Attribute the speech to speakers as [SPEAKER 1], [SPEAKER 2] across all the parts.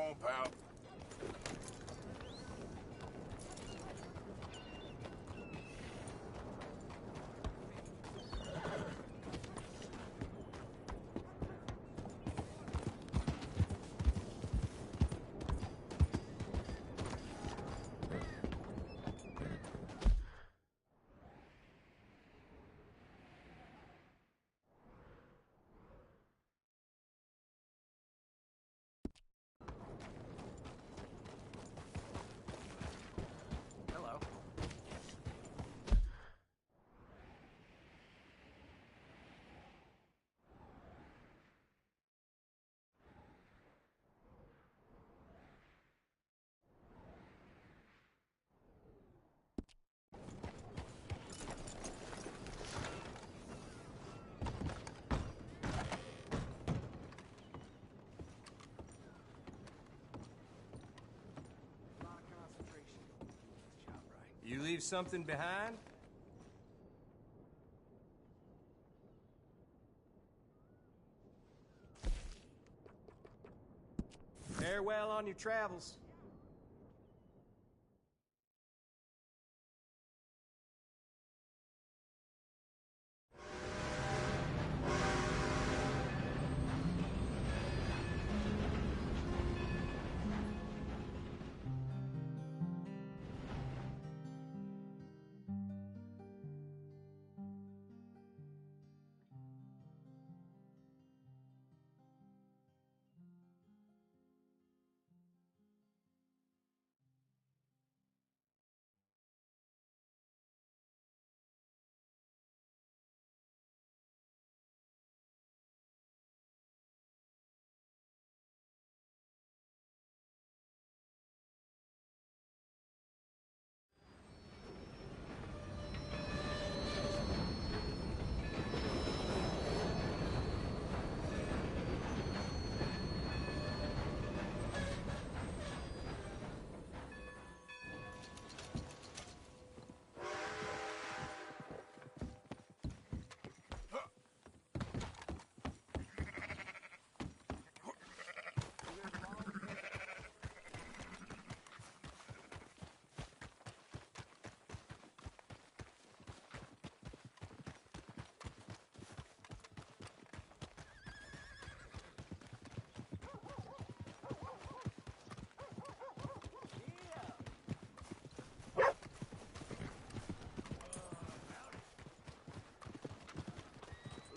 [SPEAKER 1] on, pal.
[SPEAKER 2] You leave something behind? Farewell on your travels.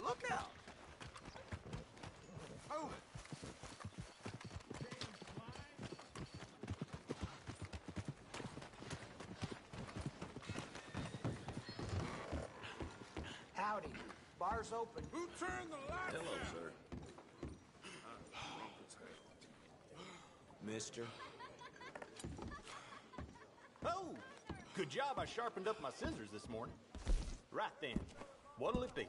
[SPEAKER 3] Look out! Oh! Howdy. Bar's open.
[SPEAKER 1] Who turned the lights
[SPEAKER 4] Hello,
[SPEAKER 1] out?
[SPEAKER 4] sir.
[SPEAKER 2] Mister.
[SPEAKER 3] Oh! Good job I sharpened up my scissors this morning. Right then. What'll it be?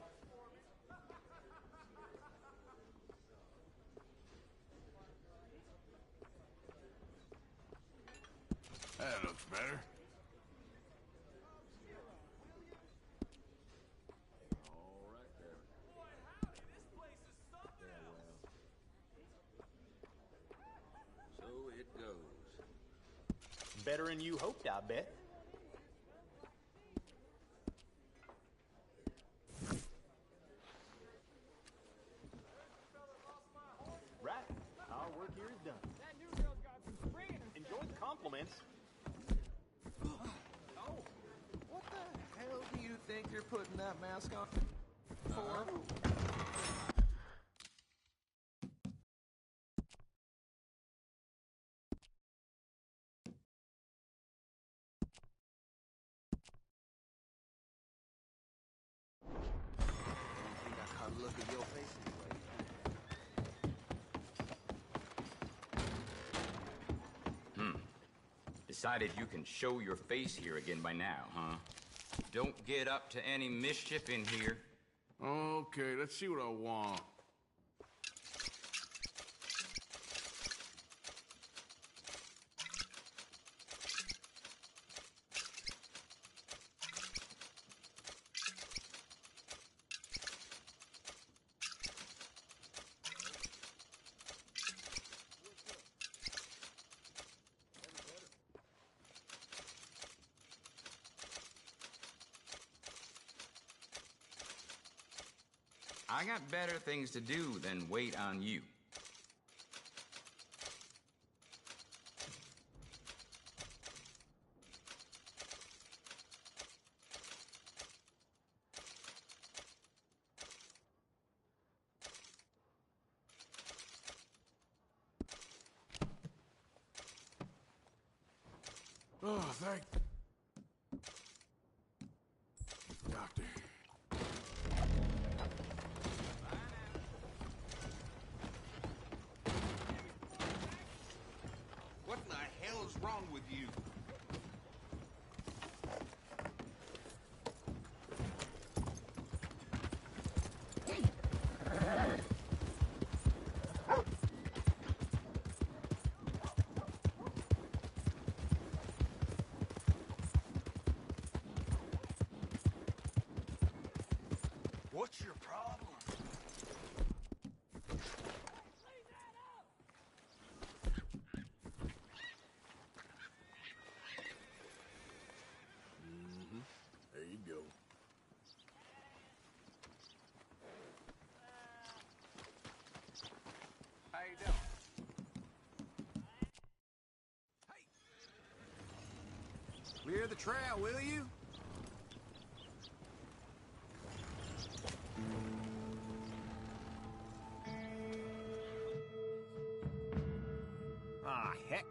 [SPEAKER 1] That looks better.
[SPEAKER 4] All right there. So it goes.
[SPEAKER 3] Better than you hoped, I bet. Right. Our work here is done.
[SPEAKER 5] That new girl's got some spring in her
[SPEAKER 3] Enjoy the compliments.
[SPEAKER 5] Oh, what the hell do you think you're putting that mask on for?
[SPEAKER 4] I think I caught a look at your face anyway.
[SPEAKER 6] Decided you can show your face here again by now, huh? Don't get up to any mischief in here.
[SPEAKER 1] Okay, let's see what I want.
[SPEAKER 6] I got better things to do than wait on you.
[SPEAKER 1] Oh, thank... Doctor.
[SPEAKER 7] What in the hell is wrong with you? What's your problem?
[SPEAKER 1] There you go.
[SPEAKER 2] How you doing? Clear the trail, will you? Ah, heck.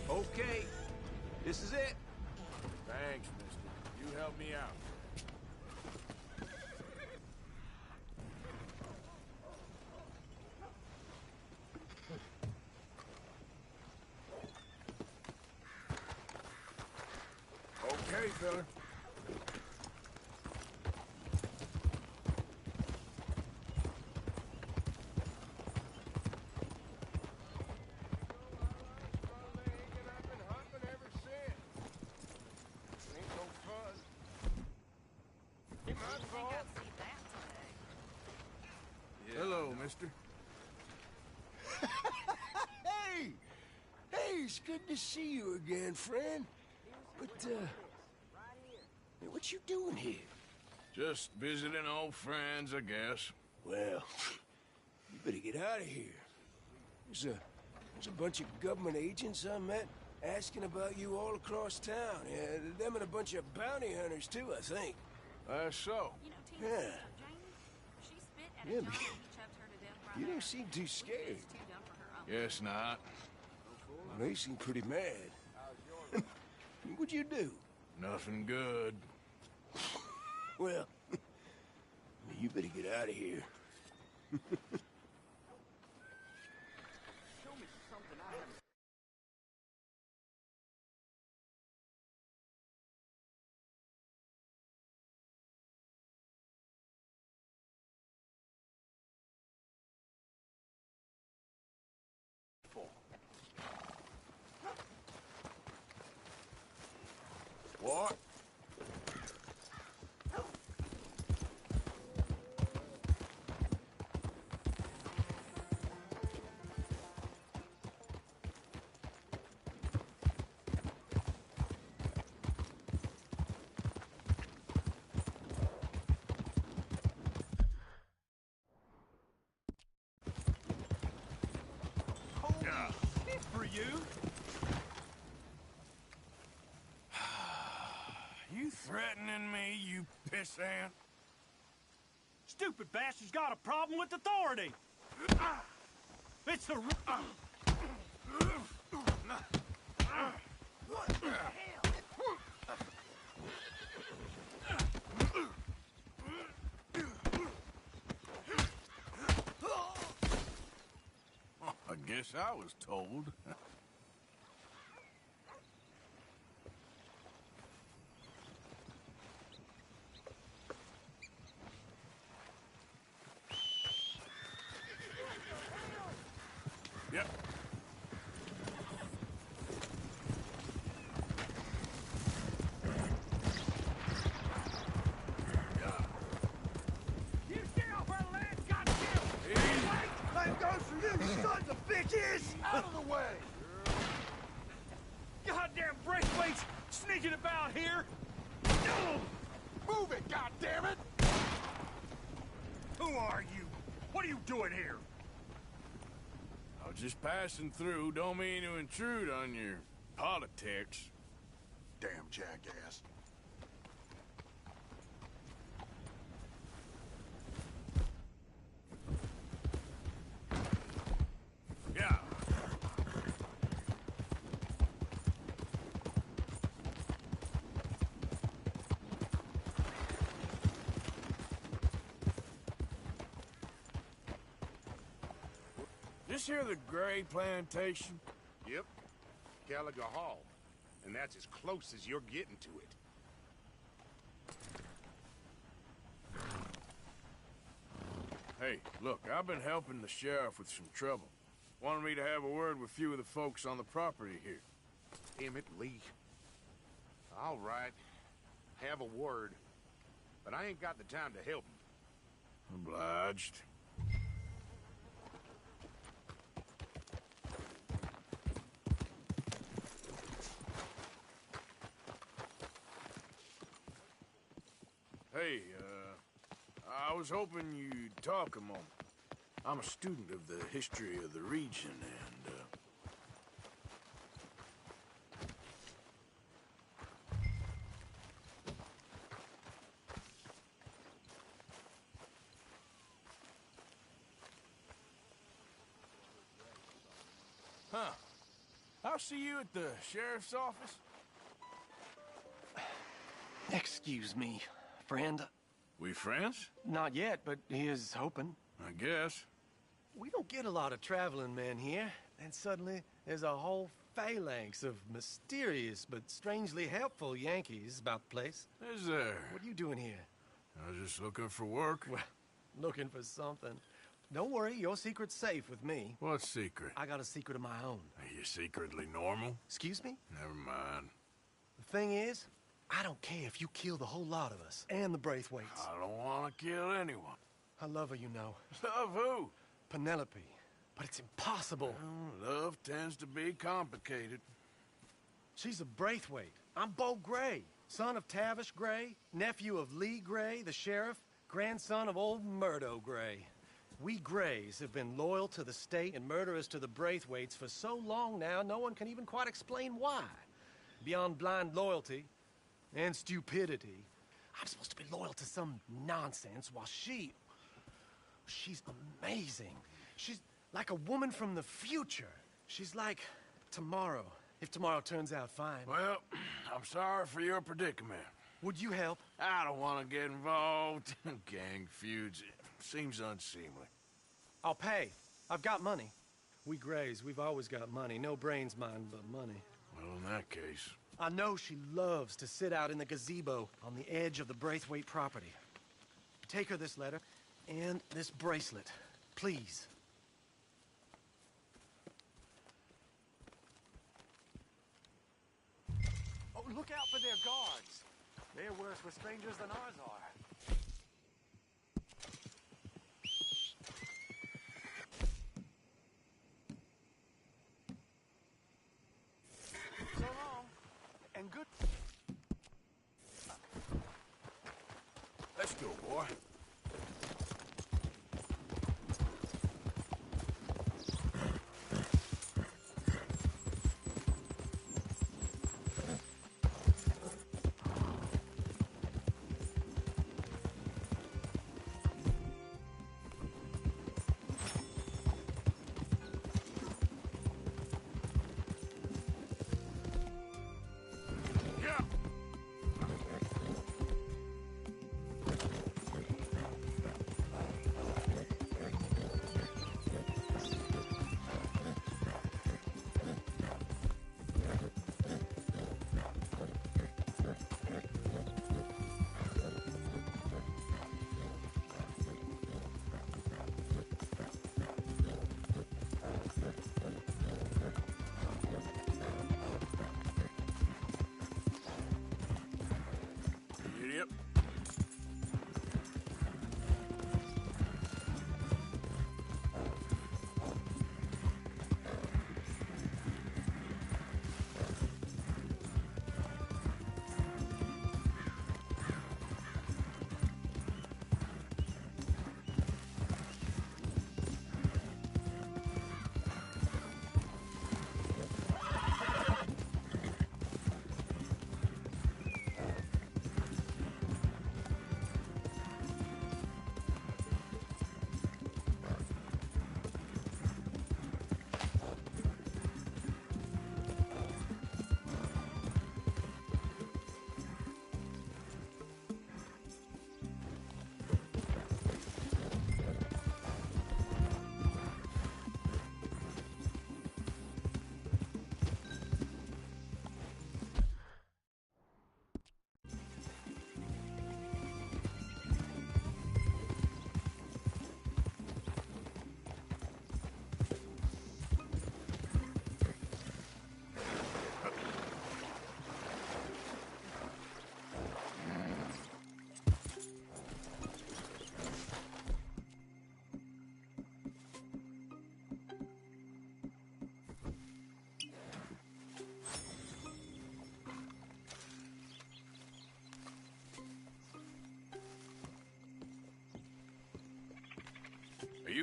[SPEAKER 2] Okay, this is it.
[SPEAKER 1] Thanks, mister. You helped me out. Okay, fella. Hello, mister.
[SPEAKER 8] Hey! Hey, it's good to see you again, friend. But, hey, what you doing here?
[SPEAKER 1] Just visiting old friends, I guess.
[SPEAKER 8] Well, you better get out of here. There's a bunch of government agents I met asking about you all across town. Yeah, them and a bunch of bounty hunters, too, I think.
[SPEAKER 1] That's so.
[SPEAKER 9] You know, Tina's
[SPEAKER 8] Yeah.
[SPEAKER 9] sister, Jamie, she spit at
[SPEAKER 8] Yeah,
[SPEAKER 9] a
[SPEAKER 8] but
[SPEAKER 9] John and he shoved her to death right
[SPEAKER 8] you
[SPEAKER 9] there.
[SPEAKER 8] don't seem too
[SPEAKER 9] We
[SPEAKER 8] scared.
[SPEAKER 9] think it's too dumb for her own.
[SPEAKER 1] Guess not.
[SPEAKER 8] Well, they seem pretty mad. What'd you do?
[SPEAKER 1] Nothing good.
[SPEAKER 8] Well, you better get out of here.
[SPEAKER 7] Show me something I haven't.
[SPEAKER 1] What?
[SPEAKER 7] For you?
[SPEAKER 1] You threatening me, you pissant?
[SPEAKER 7] Stupid bastard's got a problem with authority. It's the.
[SPEAKER 1] I guess I was told.
[SPEAKER 7] bitches!
[SPEAKER 10] Out of the way!
[SPEAKER 7] Goddamn Braithwaite's sneaking about here!
[SPEAKER 10] Move it, goddammit!
[SPEAKER 7] Who are you? What are you doing here?
[SPEAKER 1] I was just passing through. Don't mean to intrude on your politics.
[SPEAKER 10] Damn jackass.
[SPEAKER 1] Yeah. This here the Gray Plantation?
[SPEAKER 10] Yep. Gallagher Hall. And that's as close as you're getting to it.
[SPEAKER 1] Hey, look, I've been helping the sheriff with some trouble. Wanted me to have a word with a few of the folks on the property here.
[SPEAKER 10] Emmett Lee. All right. Have a word. But I ain't got the time to help him.
[SPEAKER 1] Obliged. Hey, I was hoping you'd talk a moment. I'm a student of the history of the region, and, Huh. I'll see you at the sheriff's office.
[SPEAKER 5] Excuse me, friend.
[SPEAKER 1] We friends?
[SPEAKER 5] Not yet, but he is hoping.
[SPEAKER 1] I guess.
[SPEAKER 5] We don't get a lot of traveling men here, and suddenly there's a whole phalanx of mysterious but strangely helpful Yankees about the place.
[SPEAKER 1] Is there?
[SPEAKER 5] What are you doing here?
[SPEAKER 1] I was just looking for work.
[SPEAKER 5] Well, looking for something. Don't worry, your secret's safe with me.
[SPEAKER 1] What secret?
[SPEAKER 5] I got a secret of my own.
[SPEAKER 1] Are you secretly normal?
[SPEAKER 5] Excuse me?
[SPEAKER 1] Never mind.
[SPEAKER 5] The thing is, I don't care if you kill the whole lot of us, and the Braithwaites.
[SPEAKER 1] I don't want to kill anyone.
[SPEAKER 5] I love her, you know.
[SPEAKER 1] Love who?
[SPEAKER 5] Penelope. But it's impossible.
[SPEAKER 1] Well, love tends to be complicated.
[SPEAKER 5] She's a Braithwaite. I'm Bo Gray, son of Tavish Gray, nephew of Lee Gray, the sheriff, grandson of old Murdo Gray. We Grays have been loyal to the state and murderers to the Braithwaites for so long now, no one can even quite explain why. Beyond blind loyalty and stupidity, I'm supposed to be loyal to some nonsense while she's amazing. She's like a woman from the future. She's like tomorrow, if tomorrow turns out fine.
[SPEAKER 1] Well, I'm sorry for your predicament.
[SPEAKER 5] Would you help?
[SPEAKER 1] I don't want to get involved in gang feuds. It seems unseemly.
[SPEAKER 5] I'll pay. I've got money. We Grays, we've always got money. No brains, mind, but money.
[SPEAKER 1] Well, in that case...
[SPEAKER 5] I know she loves to sit out in the gazebo on the edge of the Braithwaite property. Take her this letter and this bracelet, please.
[SPEAKER 3] Oh, look out for their guards. They're worse with strangers than ours are. So long, and good...
[SPEAKER 1] Let's go, boy.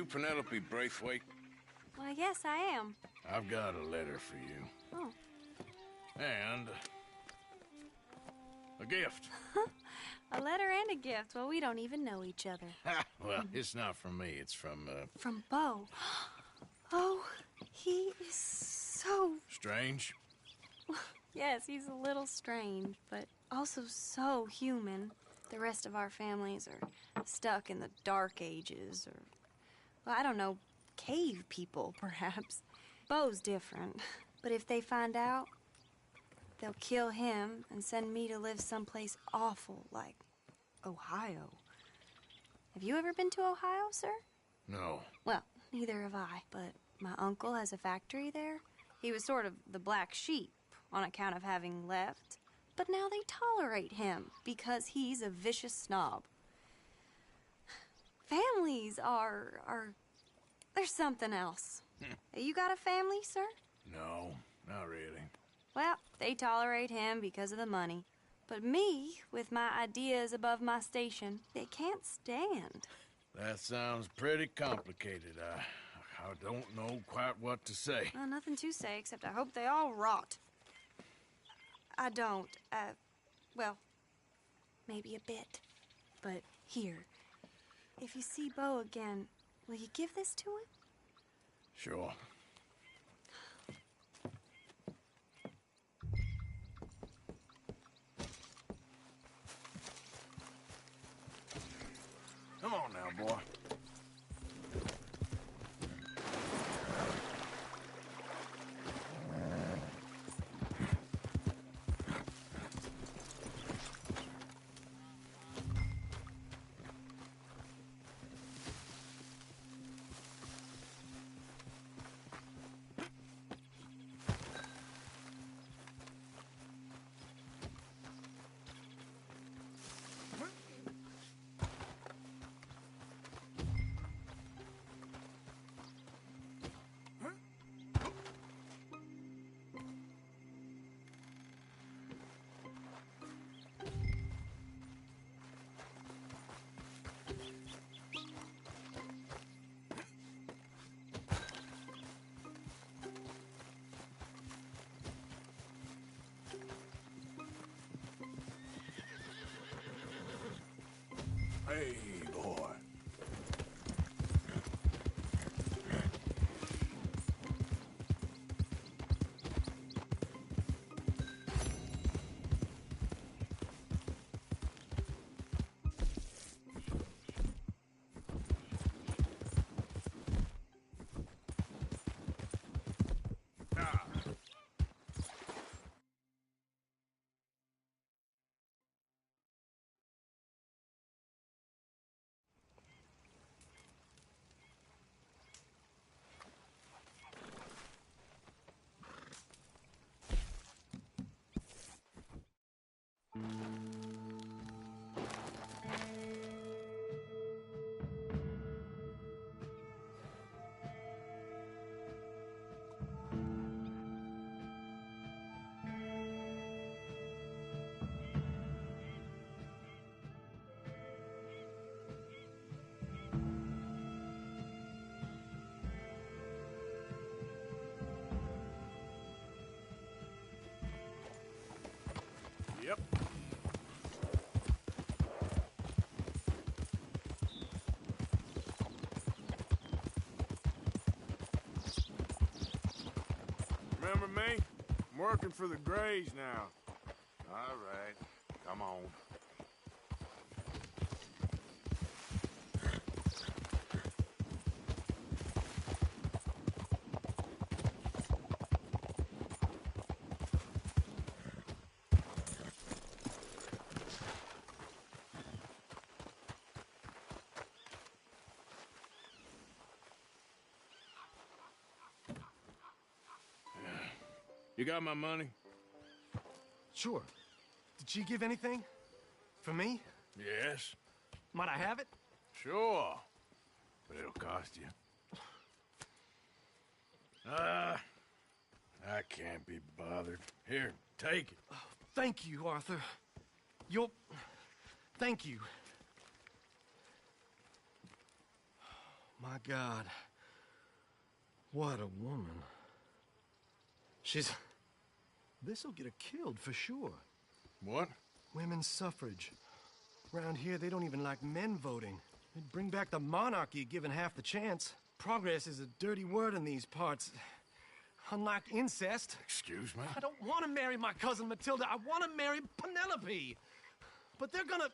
[SPEAKER 1] you Penelope Braithwaite?
[SPEAKER 9] Why, yes, I am.
[SPEAKER 1] I've got a letter for you.
[SPEAKER 9] Oh.
[SPEAKER 1] And a gift.
[SPEAKER 9] A letter and a gift. Well, we don't even know each other.
[SPEAKER 1] Well, it's not from me. It's from,
[SPEAKER 9] From Bo. Oh, he is so...
[SPEAKER 1] Strange?
[SPEAKER 9] Yes, he's a little strange, but also so human. The rest of our families are stuck in the dark ages, or, well, I don't know, cave people, perhaps. Bo's different, but if they find out, they'll kill him and send me to live someplace awful like Ohio. Have you ever been to Ohio, sir?
[SPEAKER 1] No.
[SPEAKER 9] Well, neither have I, but my uncle has a factory there. He was sort of the black sheep on account of having left, but now they tolerate him because he's a vicious snob. Families are there's something else. You got a family, sir?
[SPEAKER 1] No, not really.
[SPEAKER 9] Well, they tolerate him because of the money. But me, with my ideas above my station, they can't stand.
[SPEAKER 1] That sounds pretty complicated. I don't know quite what to say.
[SPEAKER 9] Well, nothing to say, except I hope they all rot. I don't, well, maybe a bit. But here, if you see Bo again, will you give this to him?
[SPEAKER 1] Sure. Come on now, boy. Hey, boy. Yep. Remember me? I'm working for the Grays now.
[SPEAKER 10] All right. Come on.
[SPEAKER 1] You got my money?
[SPEAKER 5] Sure. Did she give anything? For me?
[SPEAKER 1] Yes.
[SPEAKER 5] Might I have it?
[SPEAKER 1] Sure. But it'll cost you. I can't be bothered. Here, take it.
[SPEAKER 5] Thank you, Arthur. Thank you. My God. What a woman. She's... This'll get her killed for sure.
[SPEAKER 1] What?
[SPEAKER 5] Women's suffrage. Around here, they don't even like men voting. They'd bring back the monarchy given half the chance. Progress is a dirty word in these parts. Unlike incest.
[SPEAKER 1] Excuse me?
[SPEAKER 5] I don't want to marry my cousin Matilda. I want to marry Penelope. But they're gonna...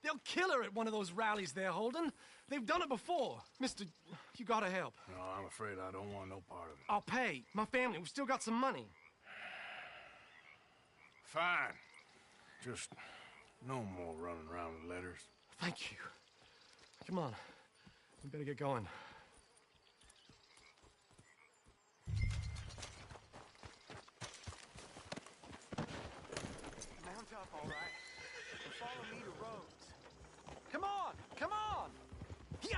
[SPEAKER 5] They'll kill her at one of those rallies they're holding. They've done it before. Mister, you gotta help.
[SPEAKER 1] No, I'm afraid I don't want no part of it.
[SPEAKER 5] I'll pay. My family, we've still got some money.
[SPEAKER 1] Fine. Just no more running around with letters.
[SPEAKER 5] Thank you. Come on. We better get going. Mount up, all right. And follow me to Rhodes. Come on! Come on! Yeah!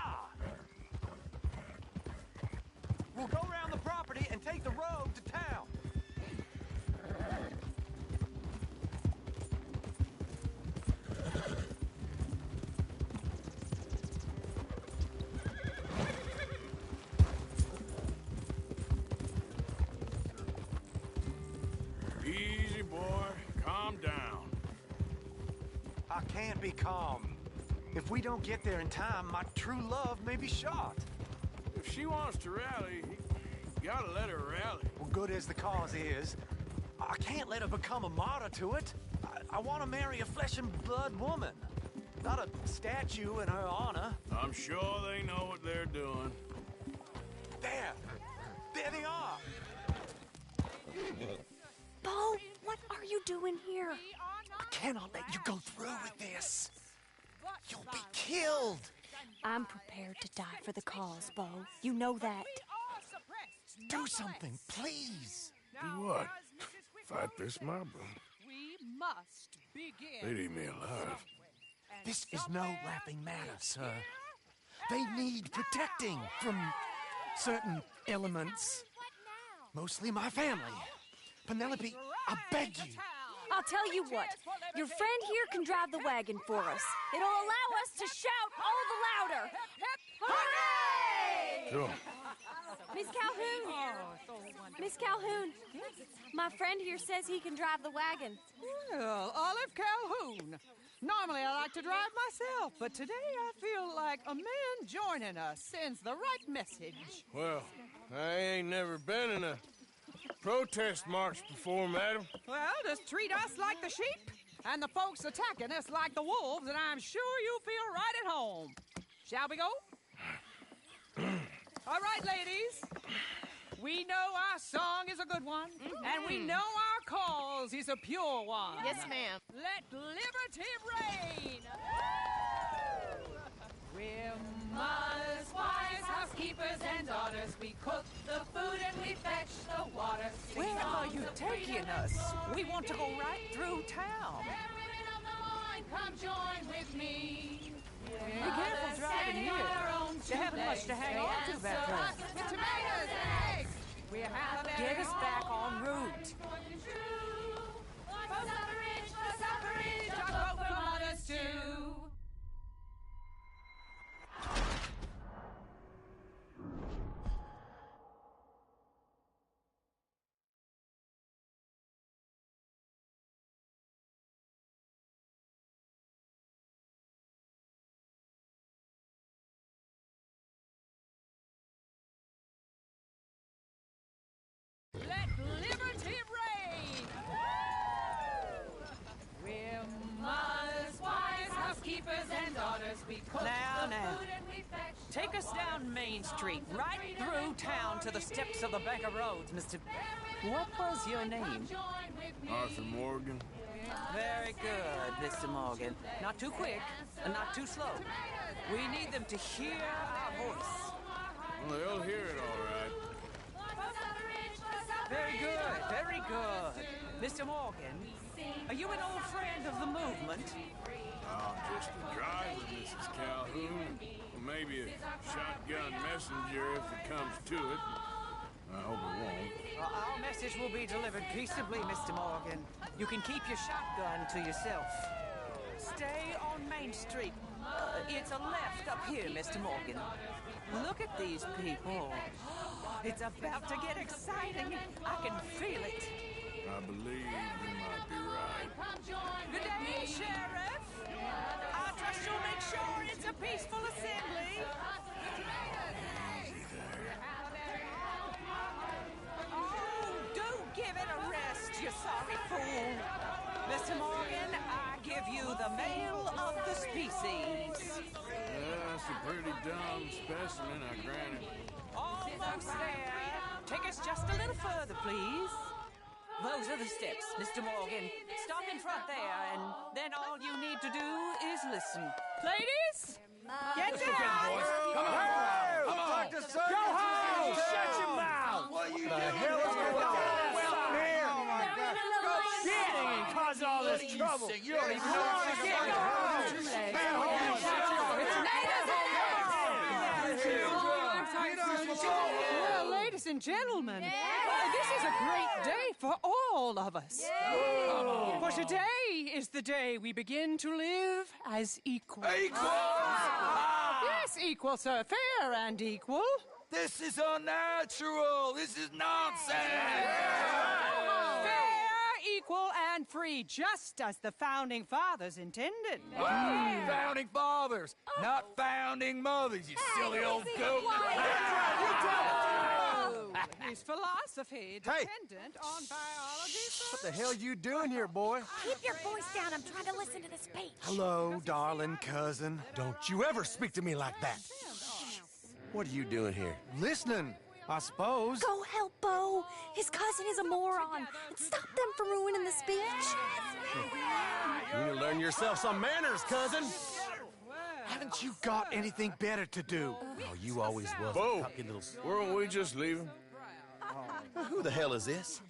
[SPEAKER 5] We'll go around the property and take the road to town.
[SPEAKER 1] Easy, boy. Calm down.
[SPEAKER 5] I can't be calm. If we don't get there in time, my true love may be shot.
[SPEAKER 1] If she wants to rally, you gotta let her rally.
[SPEAKER 5] Well, good as the cause is, I can't let her become a martyr to it. I want to marry a flesh and blood woman, not a statue in her honor.
[SPEAKER 1] I'm sure they know what they're doing.
[SPEAKER 5] There! There they are!
[SPEAKER 9] Bo, what are you doing here?
[SPEAKER 5] I cannot let you go through with this. You'll be killed.
[SPEAKER 9] I'm prepared to die for the cause, Bo. You know that.
[SPEAKER 5] Do something, please.
[SPEAKER 1] Do what? Fight this mob?
[SPEAKER 11] We must begin.
[SPEAKER 1] They'd eat me alive.
[SPEAKER 5] This is no laughing matter, sir. They need protecting from certain elements. Mostly my family. Penelope, I beg you.
[SPEAKER 9] I'll tell you what. Your friend here can drive the wagon for us. It'll allow us to shout all the louder. Hooray!
[SPEAKER 1] Sure.
[SPEAKER 9] Miss Calhoun! Miss Calhoun! My friend here says he can drive the wagon.
[SPEAKER 11] Well, Olive Calhoun. Normally I like to drive myself, but today I feel like a man joining us sends the right message.
[SPEAKER 1] Well, I ain't never been in a protest march before, madam.
[SPEAKER 11] Well, just treat us like the sheep, and the folks attacking us like the wolves, and I'm sure you feel right at home. Shall we go? All right, ladies. We know our song is a good one, and we know our cause is a pure one.
[SPEAKER 12] Yes, ma'am.
[SPEAKER 11] Let liberty reign! We're mothers, wives, housekeepers, and daughters. We cook the food and we fetch the water. Where are you taking us? We want to go right through town. Women of the line, come join with me. Be careful driving here. They haven't much to hang on to back there. With tomatoes and eggs. We have get us back en route. For suffrage, I vote for mothers too. Let liberty reign! We're mothers, wives, housekeepers, and daughters. We cook the food and we fetch. Take us down Main Street, right through town to the steps of the Bank of Rhodes, Mr. What was your name?
[SPEAKER 1] Arthur Morgan.
[SPEAKER 11] Very good, Mr. Morgan. Not too quick and not too slow. We need them to hear our voice.
[SPEAKER 1] Well, they'll hear it all right.
[SPEAKER 11] Very good, very good. Mr. Morgan, are you an old friend of the movement?
[SPEAKER 1] Just a driver, Mrs. Calhoun. Or maybe a shotgun messenger if it comes to it. I hope it won't.
[SPEAKER 11] Our message will be delivered peaceably, Mr. Morgan. You can keep your shotgun to yourself. Stay on Main Street. It's a left up here, Mr. Morgan. Look at these people. It's about to get exciting. I can feel it.
[SPEAKER 1] I believe you might be right.
[SPEAKER 11] Good day, Sheriff. I trust you'll make sure it's a peaceful assembly. Oh, do give it a rest, you sorry fool. Mr. Morgan, I give you the male of the species.
[SPEAKER 1] That's a pretty dumb specimen, I grant it.
[SPEAKER 11] Almost there. Take us just a little further, please. Those are the steps, Mr. Morgan. Stop in front there, and then all you need to do is listen. Ladies, get down!
[SPEAKER 5] Come on! Come on! Go home! Shut your mouth! What are you doing? The hell is going on? Well, here! Oh, my God. Go shit! And cause all this trouble. You don't even know what's going on.
[SPEAKER 11] Well, ladies and gentlemen, this is a great day for all of us. For today is the day we begin to live as equals.
[SPEAKER 12] Equals?
[SPEAKER 11] Yes, equal, sir. Fair and equal.
[SPEAKER 12] This is unnatural. This is nonsense.
[SPEAKER 11] Fair, equal, and free, just as the Founding Fathers intended.
[SPEAKER 12] Founding fathers, not founding mothers, you silly old goat.
[SPEAKER 11] His philosophy dependent on biology.
[SPEAKER 5] What the hell you doing here, boy?
[SPEAKER 13] Keep your voice down. I'm trying to listen to the speech.
[SPEAKER 5] Hello, darling cousin. Don't you ever speak to me like that.
[SPEAKER 14] What are you doing here?
[SPEAKER 5] Listening, I suppose.
[SPEAKER 13] Go help Bo. His cousin is a moron. And stop them from ruining the speech.
[SPEAKER 5] You need to learn yourself some manners, cousin. Haven't you got anything better to do?
[SPEAKER 14] Oh, you always was
[SPEAKER 1] Bo,
[SPEAKER 14] a cocky little...
[SPEAKER 1] weren't we just leaving?
[SPEAKER 14] Who the hell is this?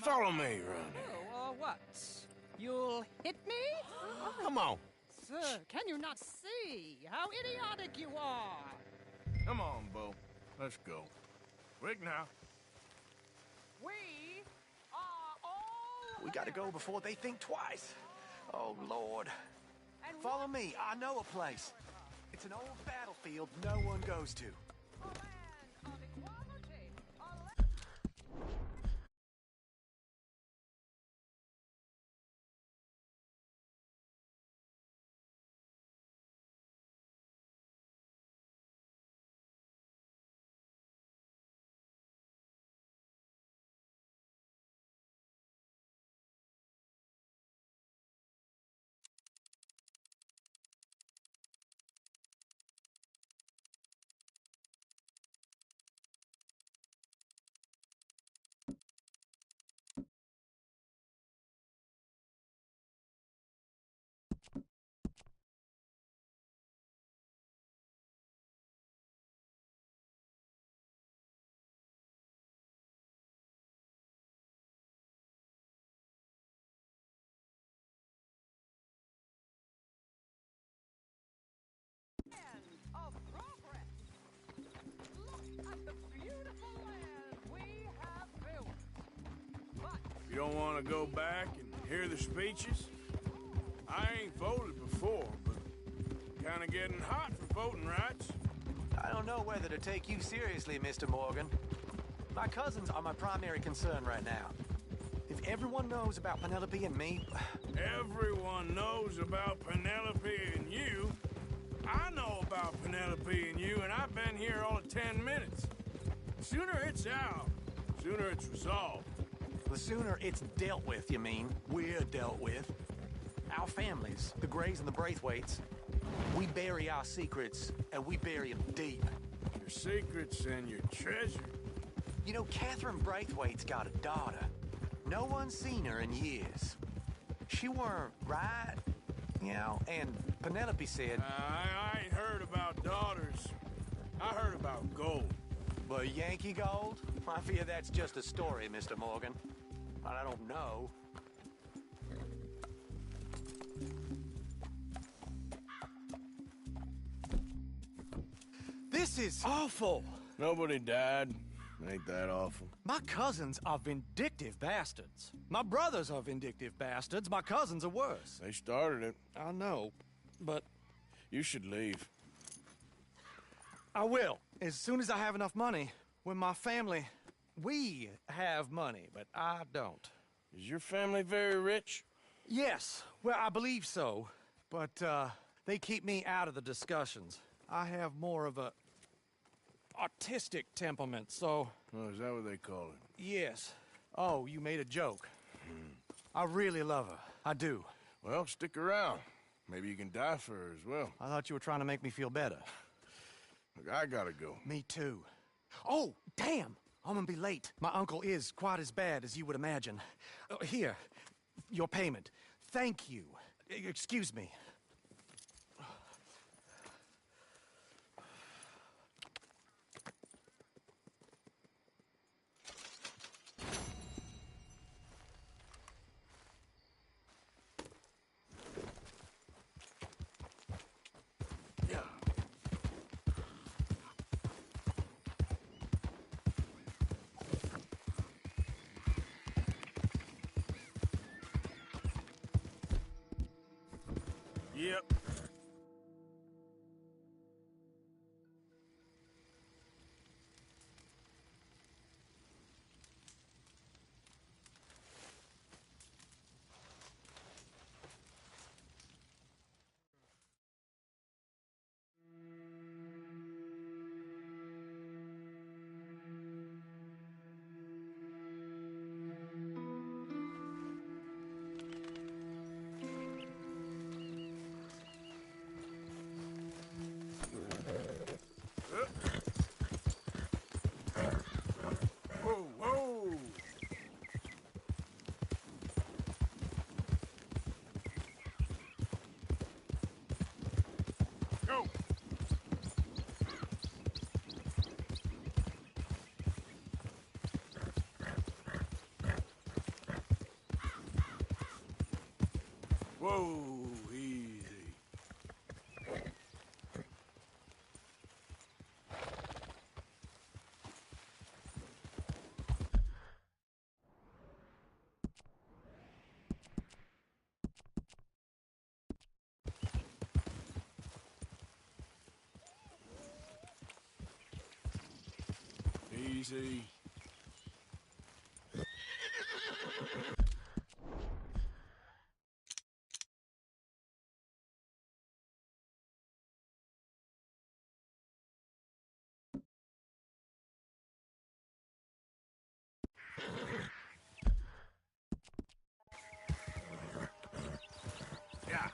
[SPEAKER 1] Follow me around here.
[SPEAKER 11] What? You'll hit me?
[SPEAKER 5] Come on.
[SPEAKER 11] Sir, can you not see how idiotic you are?
[SPEAKER 1] Come on, Bo. Let's go. Quick now.
[SPEAKER 11] We are all...
[SPEAKER 5] We gotta go before they think twice. Oh, Lord. Follow me. I know a place. It's an old battlefield no one goes to.
[SPEAKER 11] Of progress. Look at the beautiful land we have built. But
[SPEAKER 1] You don't want to go back and hear the speeches? I ain't voted before, but kind of getting hot for voting rights.
[SPEAKER 5] I don't know whether to take you seriously, Mr. Morgan. My cousins are my primary concern right now. If everyone knows about Penelope and me...
[SPEAKER 1] Everyone knows about Penelope and you. I know about Penelope and you, and I've been here all of 10 minutes. Sooner it's out, sooner it's resolved.
[SPEAKER 5] The sooner it's dealt with, you mean? We're dealt with. Our families, the Grays and the Braithwaites, we bury our secrets, and we bury them deep.
[SPEAKER 1] Your secrets and your treasure.
[SPEAKER 5] You know, Catherine Braithwaite's got a daughter. No one's seen her in years. She weren't right, you know, and Penelope said...
[SPEAKER 1] I ain't heard about daughters. I heard about gold.
[SPEAKER 5] But Yankee gold? I fear that's just a story, Mr. Morgan. But I don't know. This is awful.
[SPEAKER 1] Nobody died.
[SPEAKER 8] Ain't that awful?
[SPEAKER 7] My cousins are vindictive bastards. My brothers are vindictive bastards. My cousins are worse.
[SPEAKER 8] They started it.
[SPEAKER 7] I know, but
[SPEAKER 8] You should leave.
[SPEAKER 7] I will, as soon as I have enough money. When my family, we have money, but I don't.
[SPEAKER 8] Is your family very rich?
[SPEAKER 7] Yes, well, I believe so, but they keep me out of the discussions. I have more of a artistic temperament, so...
[SPEAKER 8] Oh, is that what they call it?
[SPEAKER 7] Yes. Oh, you made a joke. I really love her. I do.
[SPEAKER 8] Well, stick around. Maybe you can die for her as well.
[SPEAKER 7] I thought you were trying to make me feel better.
[SPEAKER 8] Look, I gotta go.
[SPEAKER 7] Me too. Oh, damn! I'm gonna be late. My uncle is quite as bad as you would imagine. Here, your payment. Thank you. Excuse me.
[SPEAKER 1] Yep. Whoa, whoa! Go! Whoa, easy. Easy. Yeah.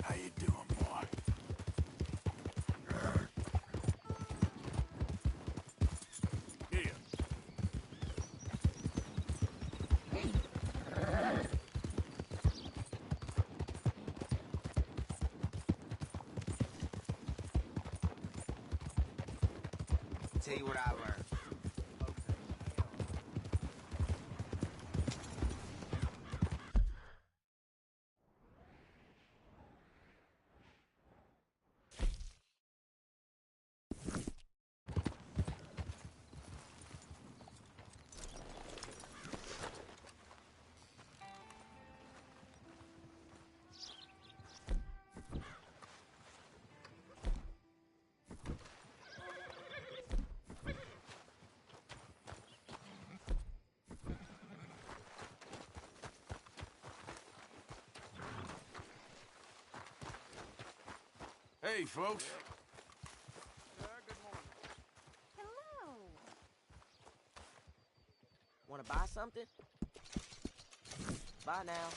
[SPEAKER 1] How you doing, boy? Here.
[SPEAKER 4] Tell you what I learned.
[SPEAKER 8] Hey, folks.
[SPEAKER 13] Hello.
[SPEAKER 4] Want to buy something? Bye now.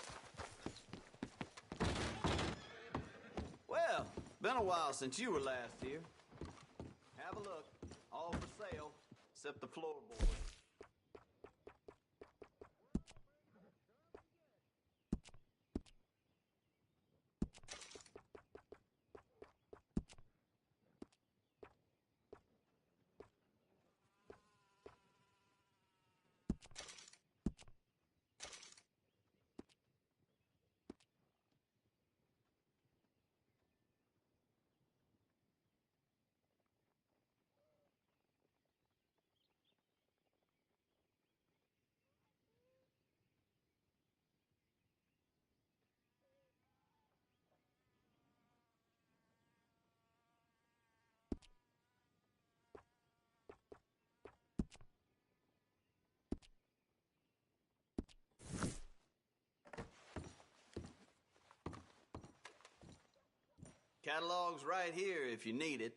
[SPEAKER 3] Well, been a while since you were last here. Have a look. All for sale, except the floorboard.
[SPEAKER 2] Catalog's right here if you need it.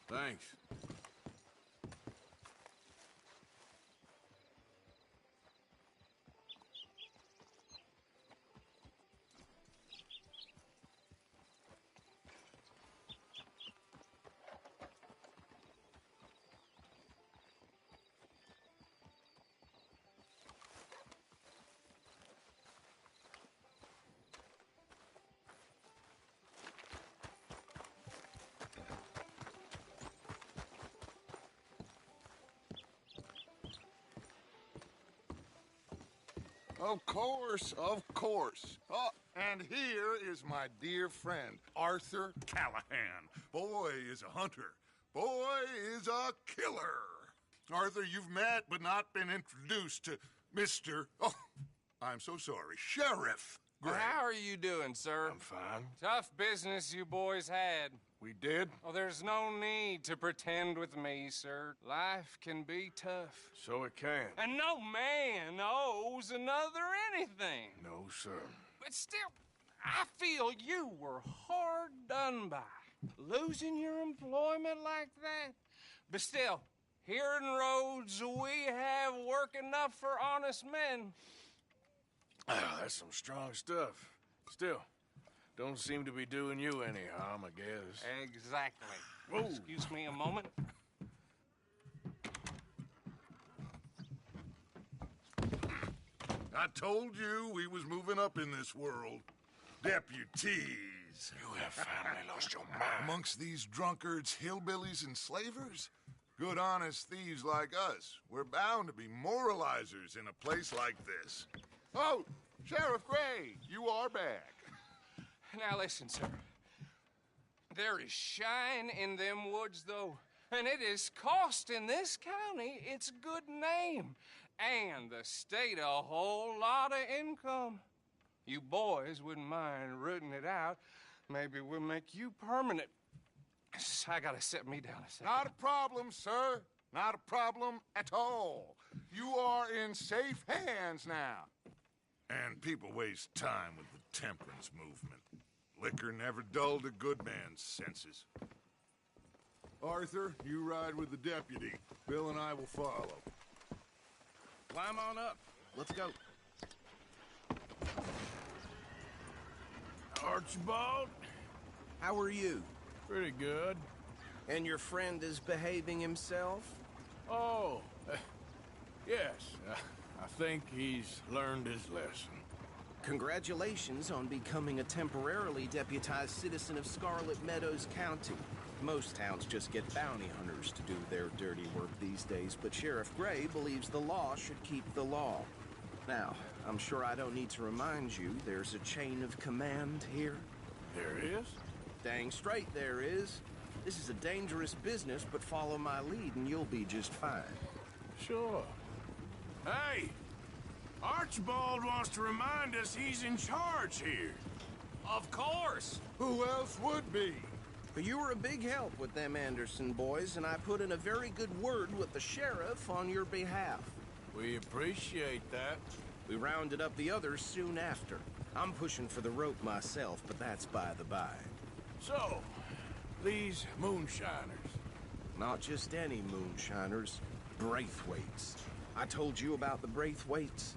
[SPEAKER 1] Thanks.
[SPEAKER 10] Of course, of course. Oh, and here is my dear friend, Arthur Callahan. Boy is a hunter. Boy is a killer. Arthur, you've met but not been introduced to Mr. Oh, I'm so sorry, Sheriff Gray.
[SPEAKER 15] How are you doing, sir?
[SPEAKER 8] I'm fine.
[SPEAKER 15] Tough business you boys had.
[SPEAKER 8] We did?
[SPEAKER 15] Oh, there's no need to pretend with me, sir. Life can be tough.
[SPEAKER 8] So it can.
[SPEAKER 15] And no man owes another anything.
[SPEAKER 8] No, sir.
[SPEAKER 15] But still, I feel you were hard done by. Losing your employment like that. But still, here in Rhodes, we have work enough for honest men.
[SPEAKER 8] Ah, that's some strong stuff. Still, don't seem to be doing you any harm, I guess.
[SPEAKER 15] Exactly.
[SPEAKER 8] Whoa.
[SPEAKER 15] Excuse me a moment.
[SPEAKER 10] I told you we was moving up in this world. Deputies.
[SPEAKER 8] You have finally lost your mind.
[SPEAKER 10] Amongst these drunkards, hillbillies, and slavers? Good, honest thieves like us. We're bound to be moralizers in a place like this. Oh, Sheriff Gray, you are back.
[SPEAKER 15] Now listen, sir. There is shine in them woods, though, and it is costing this county its good name and the state a whole lot of income. You boys wouldn't mind rooting it out. Maybe we'll make you permanent. I gotta sit me down a second.
[SPEAKER 10] Not a problem, sir. Not a problem at all. You are in safe hands now. And people waste time with the temperance movement. Liquor never dulled a good man's senses. Arthur, you ride with the deputy. Bill and I will follow.
[SPEAKER 14] Climb on up. Let's go.
[SPEAKER 8] Archibald?
[SPEAKER 14] How are you?
[SPEAKER 8] Pretty good.
[SPEAKER 14] And your friend is behaving himself?
[SPEAKER 8] Oh, yes. I think he's learned his lesson.
[SPEAKER 14] Congratulations on becoming a temporarily deputized citizen of Scarlet Meadows County. Most towns just get bounty hunters to do their dirty work these days, but Sheriff Gray believes the law should keep the law. Now, I'm sure I don't need to remind you there's a chain of command here.
[SPEAKER 8] There is?
[SPEAKER 14] Dang straight there is. This is a dangerous business, but follow my lead and you'll be just fine.
[SPEAKER 8] Sure.
[SPEAKER 1] Hey! Archibald wants to remind us he's in charge here.
[SPEAKER 15] Of course.
[SPEAKER 10] Who else would be?
[SPEAKER 14] But you were a big help with them Anderson boys, and I put in a very good word with the sheriff on your behalf.
[SPEAKER 8] We appreciate that.
[SPEAKER 14] We rounded up the others soon after. I'm pushing for the rope myself, but that's by the by.
[SPEAKER 8] So, these moonshiners.
[SPEAKER 14] Not just any moonshiners, Braithwaites. I told you about the Braithwaites?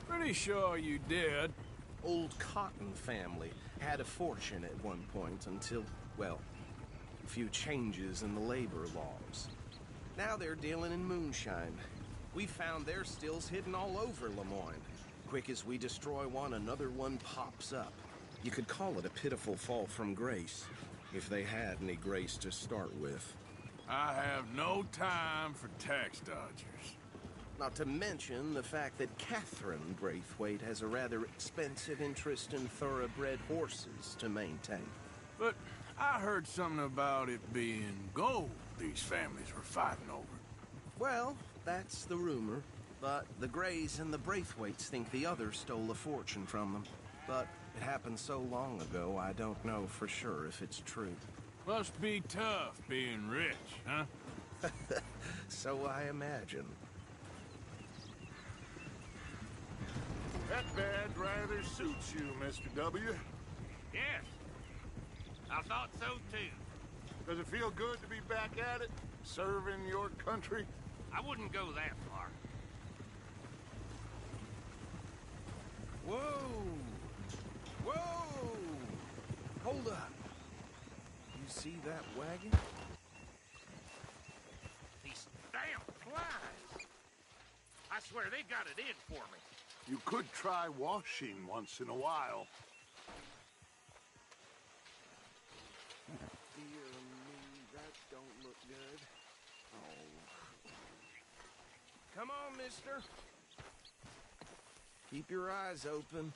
[SPEAKER 8] Pretty sure you did.
[SPEAKER 14] Old Cotton family had a fortune at one point until, well, a few changes in the labor laws. Now they're dealing in moonshine. We found their stills hidden all over Lemoyne. Quick as we destroy one, another one pops up. You could call it a pitiful fall from grace, if they had any grace to start with.
[SPEAKER 8] I have no time for tax dodgers.
[SPEAKER 14] Not to mention the fact that Catherine Braithwaite has a rather expensive interest in thoroughbred horses to maintain.
[SPEAKER 8] But I heard something about it being gold these families were fighting over.
[SPEAKER 14] Well, that's the rumor. But the Grays and the Braithwaites think the others stole a fortune from them. But it happened so long ago, I don't know for sure if it's true.
[SPEAKER 8] Must be tough being rich, huh?
[SPEAKER 14] So I imagine.
[SPEAKER 10] That badge rather suits you, Mr. W.
[SPEAKER 16] Yes. I thought so, too.
[SPEAKER 10] Does it feel good to be back at it, serving your country?
[SPEAKER 16] I wouldn't go that far.
[SPEAKER 14] Whoa! Whoa! Hold up. You see that wagon?
[SPEAKER 16] These damn flies. I swear they got it in for me.
[SPEAKER 10] You could try washing once in a while.
[SPEAKER 14] Dear me, that don't look good. Oh. Come on, mister. Keep your eyes open.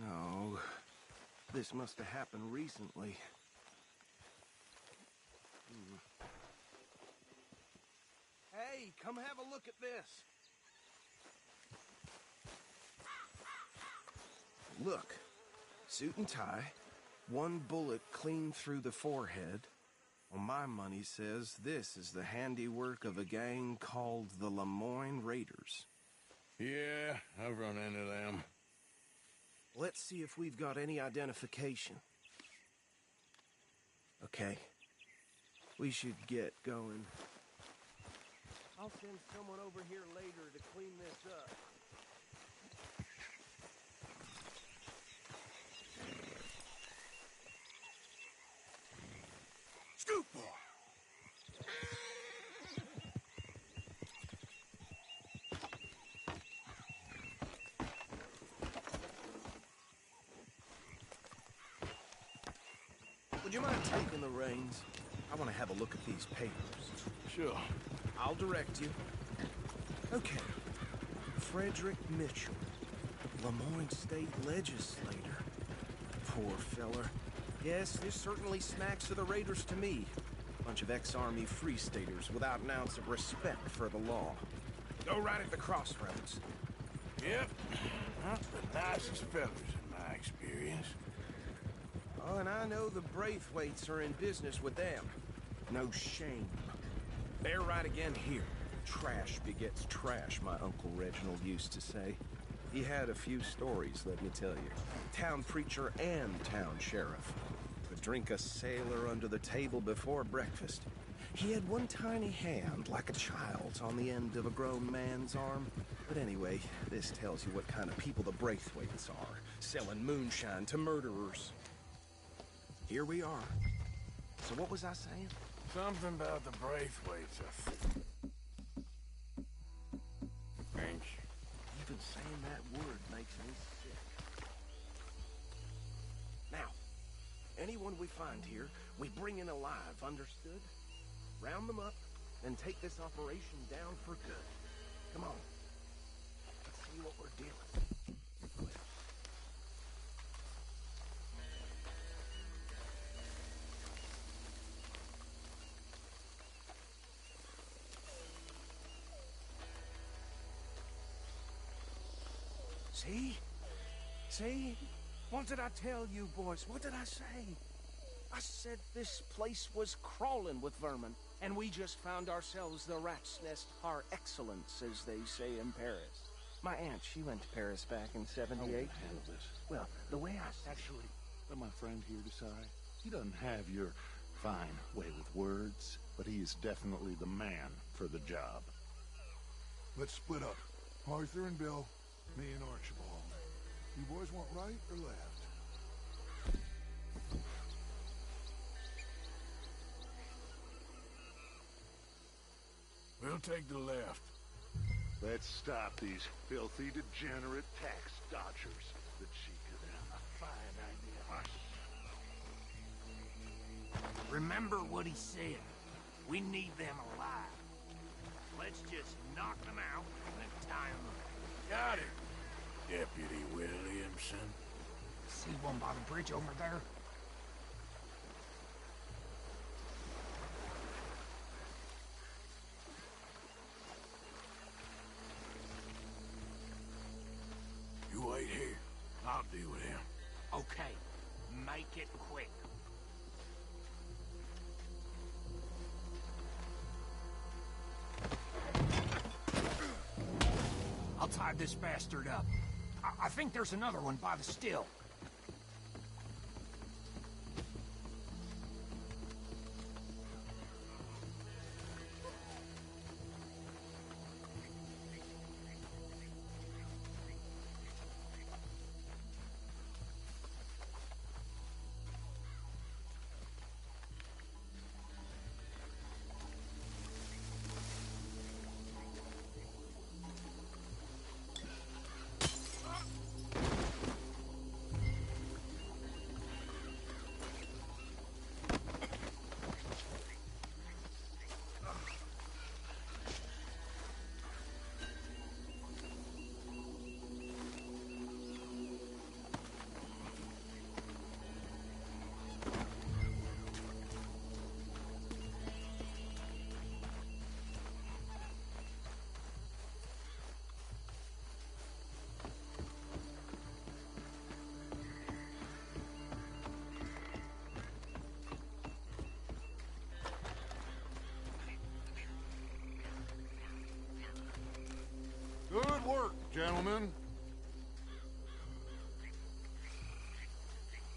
[SPEAKER 14] No. This must have happened recently. Hey, come have a look at this. Look, suit and tie, one bullet clean through the forehead. Well, my money says this is the handiwork of a gang called the Lemoyne Raiders.
[SPEAKER 1] Yeah, I've run into them.
[SPEAKER 14] Let's see if we've got any identification. Okay. We should get going. I'll send someone over here later to clean this up.
[SPEAKER 10] Scoop boy!
[SPEAKER 14] Would you mind taking the reins? I want to have a look at these papers.
[SPEAKER 1] Sure.
[SPEAKER 14] I'll direct you. Okay. Frederick Mitchell, Lemoyne State Legislator. Poor feller. Yes, this certainly smacks of the Raiders to me. Bunch of ex-Army Free Staters without an ounce of respect for the law. Go right at the crossroads.
[SPEAKER 1] Yep. Not the nicest fellas in my experience.
[SPEAKER 14] Oh, and I know the Braithwaites are in business with them. No shame. Bear right again here. Trash begets trash, my Uncle Reginald used to say. He had a few stories, let me tell you. Town preacher and town sheriff. Could drink a sailor under the table before breakfast. He had one tiny hand, like a child's, on the end of a grown man's arm. But anyway, this tells you what kind of people the Braithwaites are. Selling moonshine to murderers. Here we are. So what was I saying?
[SPEAKER 1] Something about the Braithwaites, Thanks.
[SPEAKER 14] Even saying that word makes me sick. Now, anyone we find here, we bring in alive, understood? Round them up, and take this operation down for good. Come on. Let's see what we're dealing with. See? See? What did I tell you, boys? What did I say? I said this place was crawling with vermin, and we just found ourselves the rat's nest par excellence, as they say in Paris. My aunt, she went to Paris back in '78.
[SPEAKER 17] handle this.
[SPEAKER 14] Well, the way I
[SPEAKER 17] Actually, let my friend here decide. He doesn't have your fine way with words, but he is definitely the man for the job.
[SPEAKER 10] Let's split up. Arthur and Bill, me and Archibald. You boys want right or left?
[SPEAKER 1] We'll take the left.
[SPEAKER 10] Let's stop these filthy, degenerate tax dodgers. The cheek of them. A fine idea.
[SPEAKER 16] Remember what he said. We need them alive. Let's just knock them out and then tie them up.
[SPEAKER 1] Got it, Deputy Williamson.
[SPEAKER 16] See one by the bridge over there?
[SPEAKER 1] You wait here. I'll deal with him.
[SPEAKER 16] Okay, make it quick. I'll tie this bastard up. I think there's another one by the still.
[SPEAKER 10] Good work, gentlemen.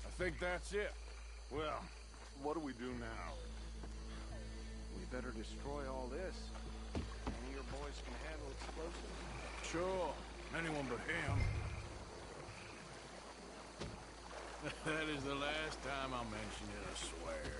[SPEAKER 1] I think that's it.
[SPEAKER 10] Well, what do we do now?
[SPEAKER 5] We better destroy all this. Any of your boys can handle explosives?
[SPEAKER 1] Sure. Anyone but him. That is the last time I'll mention it, I swear.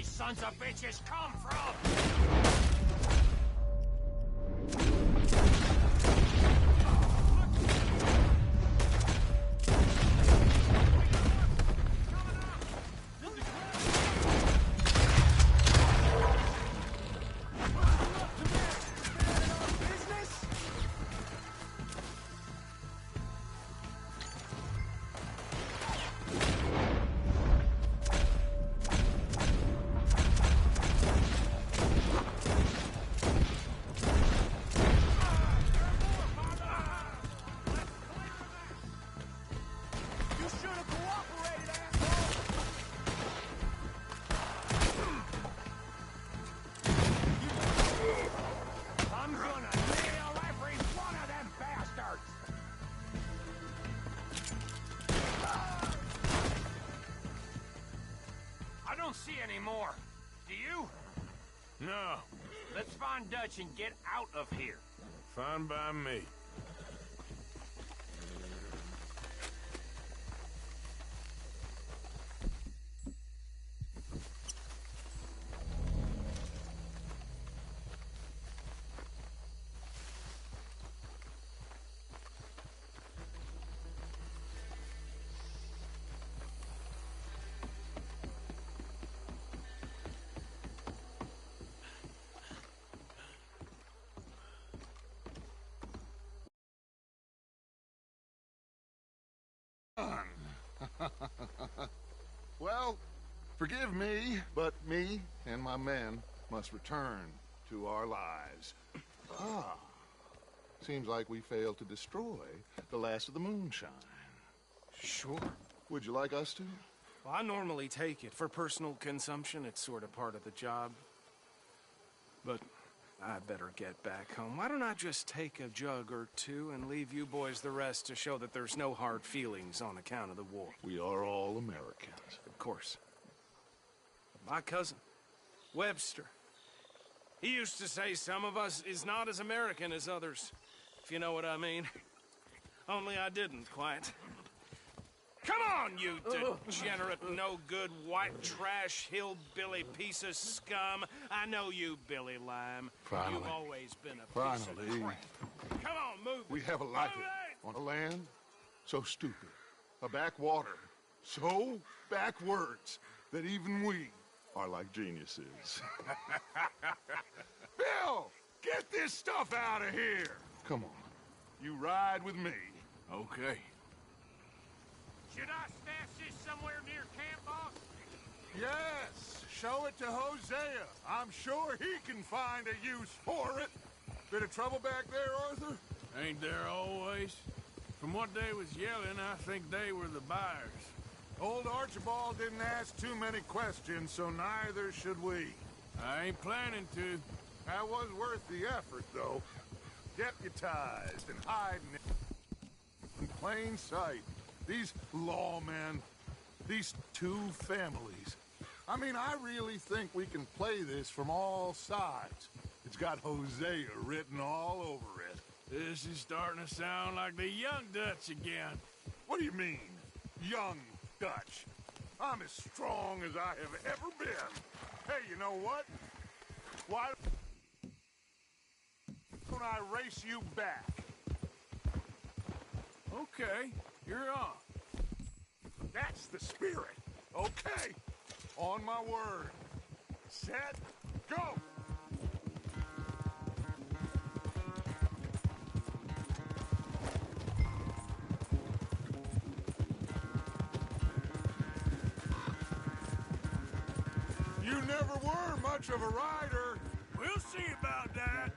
[SPEAKER 16] Sons of bitches come from? See any more? Do you?
[SPEAKER 1] No.
[SPEAKER 16] Let's find Dutch and get out of here.
[SPEAKER 1] Fine by me.
[SPEAKER 10] Well, forgive me, but me and my men must return to our lives. Seems like we failed to destroy the last of the moonshine.
[SPEAKER 5] Sure.
[SPEAKER 10] Would you like us to?
[SPEAKER 5] Well, I normally take it for personal consumption. It's sort of part of the job. But I better get back home. Why don't I just take a jug or two and leave you boys the rest to show that there's no hard feelings on account of the war?
[SPEAKER 10] We are all Americans.
[SPEAKER 5] Of course. My cousin, Webster, he used to say some of us is not as American as others, if you know what I mean.
[SPEAKER 18] Only I didn't quite. Come on, you degenerate, no-good, white trash, hillbilly piece of scum. I know you, Billy Lime.
[SPEAKER 10] Finally.
[SPEAKER 18] You've always been a piece of
[SPEAKER 10] Finally.
[SPEAKER 18] crap. Come on, move it.
[SPEAKER 10] We have a life on a land so stupid, a backwater so backwards that even we are like geniuses. Bill, get this stuff out of here. Come on, you ride with me.
[SPEAKER 1] Okay.
[SPEAKER 16] Should I stash this somewhere near camp, boss?
[SPEAKER 10] Yes, show it to Hosea. I'm sure he can find a use for it. Bit of trouble back there, Arthur?
[SPEAKER 1] Ain't there always? From what they was yelling, I think they were the buyers.
[SPEAKER 10] Old Archibald didn't ask too many questions, so neither should we.
[SPEAKER 1] I ain't planning to.
[SPEAKER 10] That was worth the effort, though. Deputized and hiding in plain sight. These lawmen, these two families. I mean, I really think we can play this from all sides. It's got Hosea written all over it.
[SPEAKER 1] This is starting to sound like the Young Dutch again.
[SPEAKER 10] What do you mean, young Dutch? I'm as strong as I have ever been. Hey, you know what? Why don't I race you back?
[SPEAKER 1] Okay, you're on.
[SPEAKER 10] That's the spirit. Okay, on my word. Set, go! You never were much of a rider.
[SPEAKER 1] We'll see about that.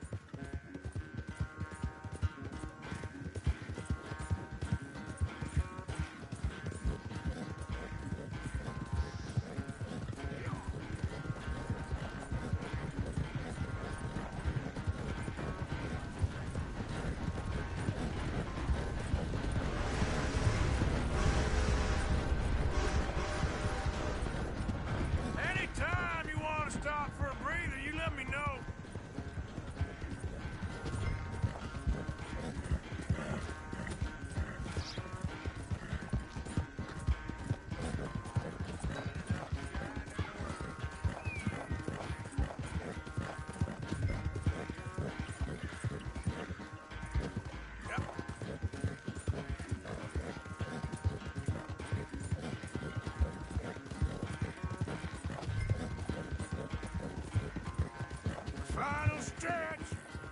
[SPEAKER 1] Anytime you want to stop for a breather, you let me know. Final stretch.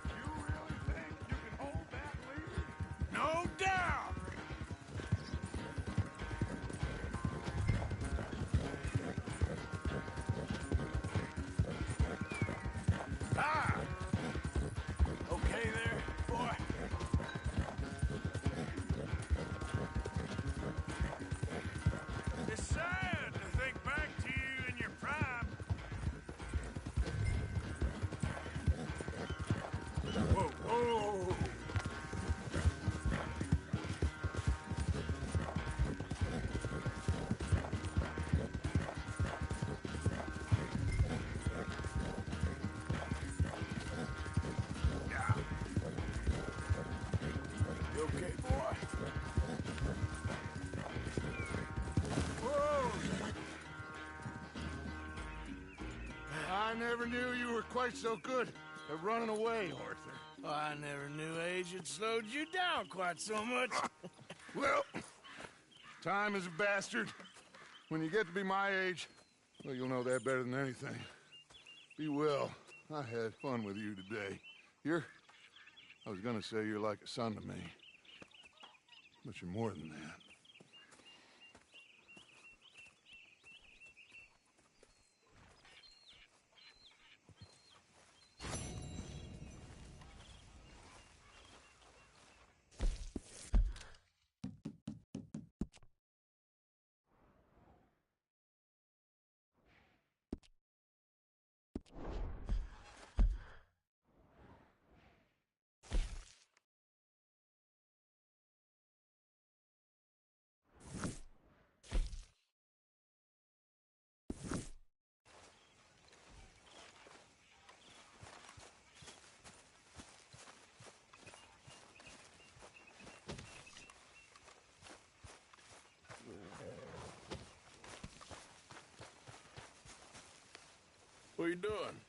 [SPEAKER 10] You really think you can hold that lead?
[SPEAKER 1] No doubt. Ah! Okay there, boy. It's sad to think back to you in your prime. Whoa, whoa. You okay, boy?
[SPEAKER 10] Whoa! I never knew you were quite so good at running away, Arthur.
[SPEAKER 1] I never knew age had slowed you down quite so much.
[SPEAKER 10] Well, time is a bastard. When you get to be my age, well, you'll know that better than anything. Be well. I had fun with you today. I was gonna say you're like a son to me. But you're more than that.
[SPEAKER 1] What are you doing?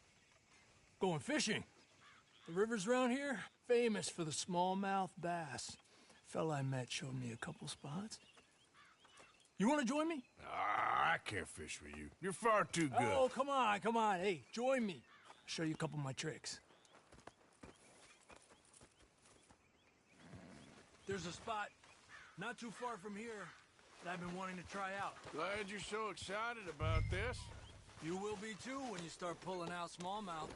[SPEAKER 19] Going fishing. The rivers around here, famous for the smallmouth bass. Fella I met showed me a couple spots. You want to join me?
[SPEAKER 1] I can't fish with you. You're far too good.
[SPEAKER 19] Oh, come on, come on. Hey, join me. I'll show you a couple of my tricks. There's a spot not too far from here that I've been wanting to try out.
[SPEAKER 1] Glad you're so excited about this.
[SPEAKER 19] You will be too when you start pulling out smallmouth.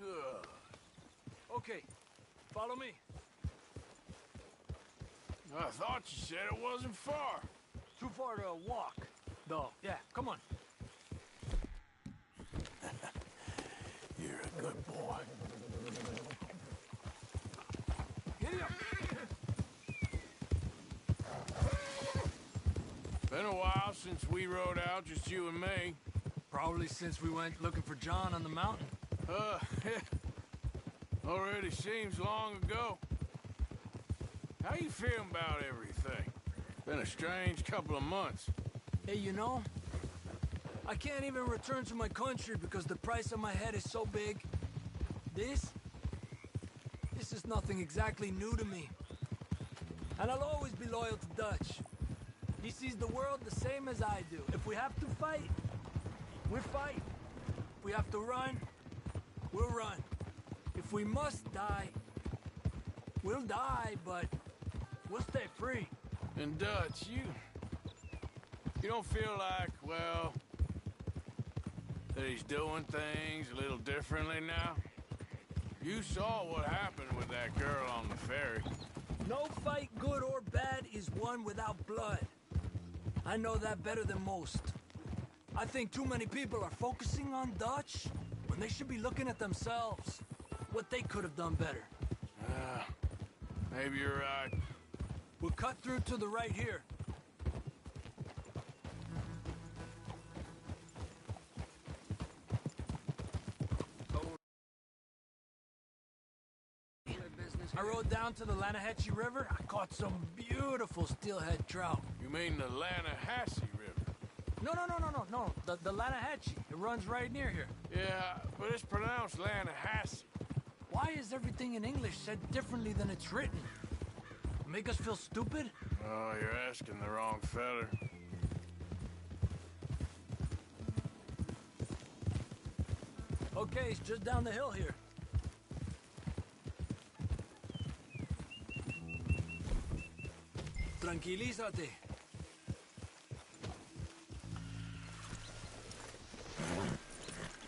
[SPEAKER 1] Good.
[SPEAKER 19] Okay, follow me.
[SPEAKER 1] I thought you said it wasn't far.
[SPEAKER 19] Too far to walk, though. Yeah, come on.
[SPEAKER 1] You're a good boy.
[SPEAKER 19] Giddy up.
[SPEAKER 1] Been a while since we rode out, just you and me.
[SPEAKER 19] Probably since we went looking for John on the mountain.
[SPEAKER 1] Already seems long ago. How you feeling about everything? Been a strange couple of months.
[SPEAKER 19] Hey, you know, I can't even return to my country because the price on my head is so big. This is nothing exactly new to me. And I'll always be loyal to Dutch. He sees the world the same as I do. If we have to fight, we fight. If we have to run, we'll run. If we must die, we'll die, but we'll stay free.
[SPEAKER 1] And Dutch, you don't feel like, well, that he's doing things a little differently now? You saw what happened with that girl on the ferry.
[SPEAKER 19] No fight, good or bad, is won without blood. I know that better than most. I think too many people are focusing on Dutch when they should be looking at themselves, what they could have done better.
[SPEAKER 1] Maybe you're right.
[SPEAKER 19] We'll cut through to the right here. I rode down to the Lanahatchee River. I caught some beautiful steelhead trout.
[SPEAKER 1] You mean the Lanahatchee River?
[SPEAKER 19] No. The Lanahatchee. It runs right near here.
[SPEAKER 1] Yeah, but it's pronounced Lanahatchee.
[SPEAKER 19] Why is everything in English said differently than it's written? Make us feel stupid?
[SPEAKER 1] Oh, you're asking the wrong feller.
[SPEAKER 19] Okay, it's just down the hill here. Tranquilízate.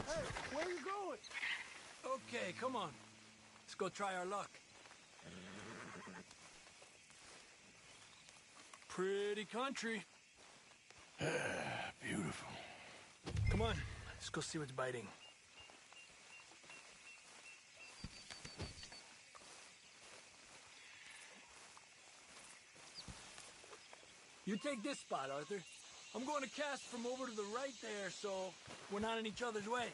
[SPEAKER 19] Hey, where are you going? Okay, come on. Let's go try our luck. Pretty country.
[SPEAKER 1] Beautiful.
[SPEAKER 19] Come on, let's go see what's biting. You take this spot, Arthur. I'm going to cast from over to the right there, so we're not in each other's way.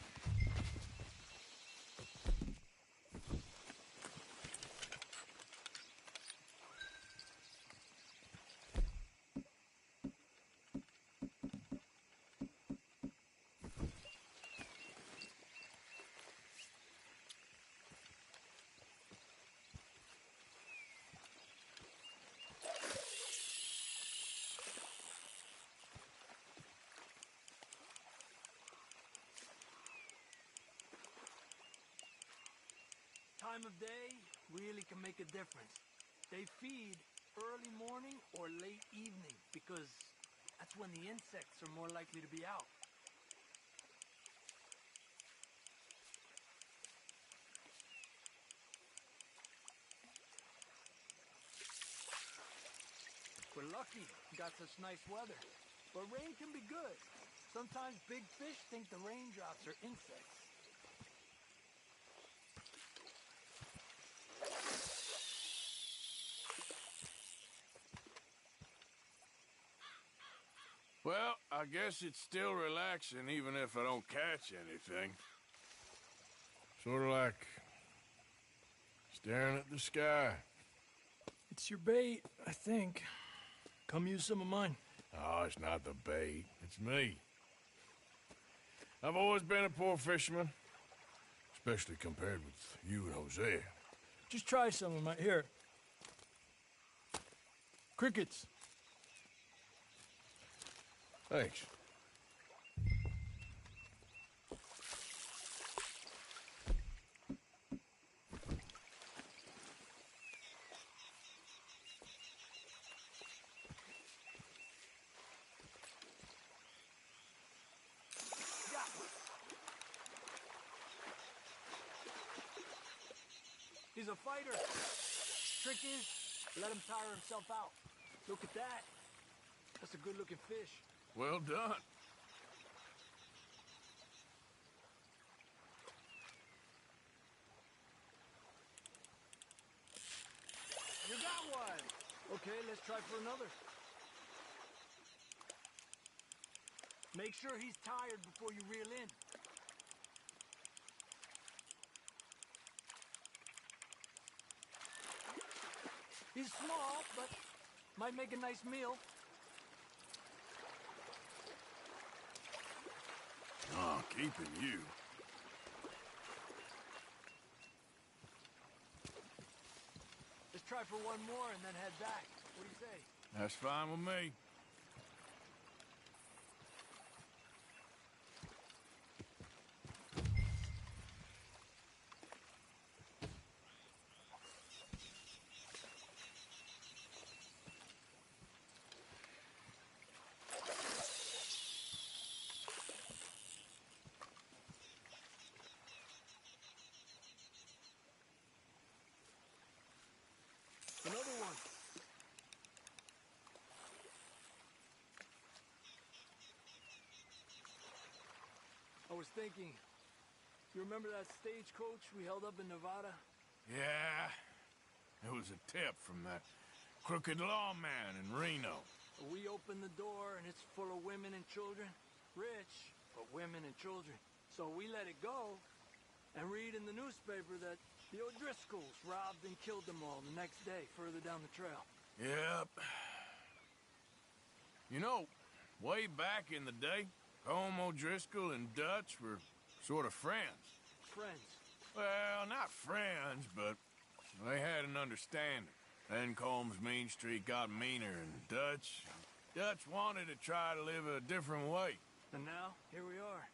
[SPEAKER 19] Time of day really can make a difference. They feed early morning or late evening because that's when the insects are more likely to be out. We're lucky, got such nice weather. But rain can be good. Sometimes big fish think the raindrops are insects.
[SPEAKER 1] Well, I guess it's still relaxing even if I don't catch anything. Sort of like staring at the sky.
[SPEAKER 19] It's your bait, I think. Come use some of mine.
[SPEAKER 1] Oh, it's not the bait. It's me. I've always been a poor fisherman, especially compared with you and Hosea.
[SPEAKER 19] Just try some of my... Here. Crickets.
[SPEAKER 1] Thanks.
[SPEAKER 19] He's a fighter. Trick is, let him tire himself out. Look at that. That's a good-looking fish.
[SPEAKER 1] Well done.
[SPEAKER 19] You got one. Okay, let's try for another. Make sure he's tired before you reel in. He's small, but might make a nice meal.
[SPEAKER 1] Oh, keeping you.
[SPEAKER 19] Let's try for one more and then head back. What do you say?
[SPEAKER 1] That's fine with me.
[SPEAKER 19] Another one. I was thinking, you remember that stagecoach we held up in Nevada?
[SPEAKER 1] Yeah, it was a tip from that crooked lawman in Reno.
[SPEAKER 19] We opened the door and it's full of women and children. Rich, but women and children. So we let it go and read in the newspaper that the O'Driscolls robbed and killed them all the next day further down the trail.
[SPEAKER 1] Yep. You know, way back in the day, Home O'Driscoll and Dutch were sort of friends.
[SPEAKER 19] Friends?
[SPEAKER 1] Well, not friends, but they had an understanding. Then Combs' mean streak got meaner, and Dutch wanted to try to live a different way.
[SPEAKER 19] And now, here we are.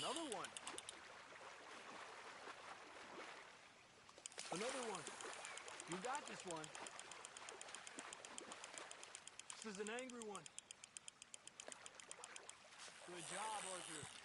[SPEAKER 19] Another one. Another one. You got this one. This is an angry one. Good job, Arthur.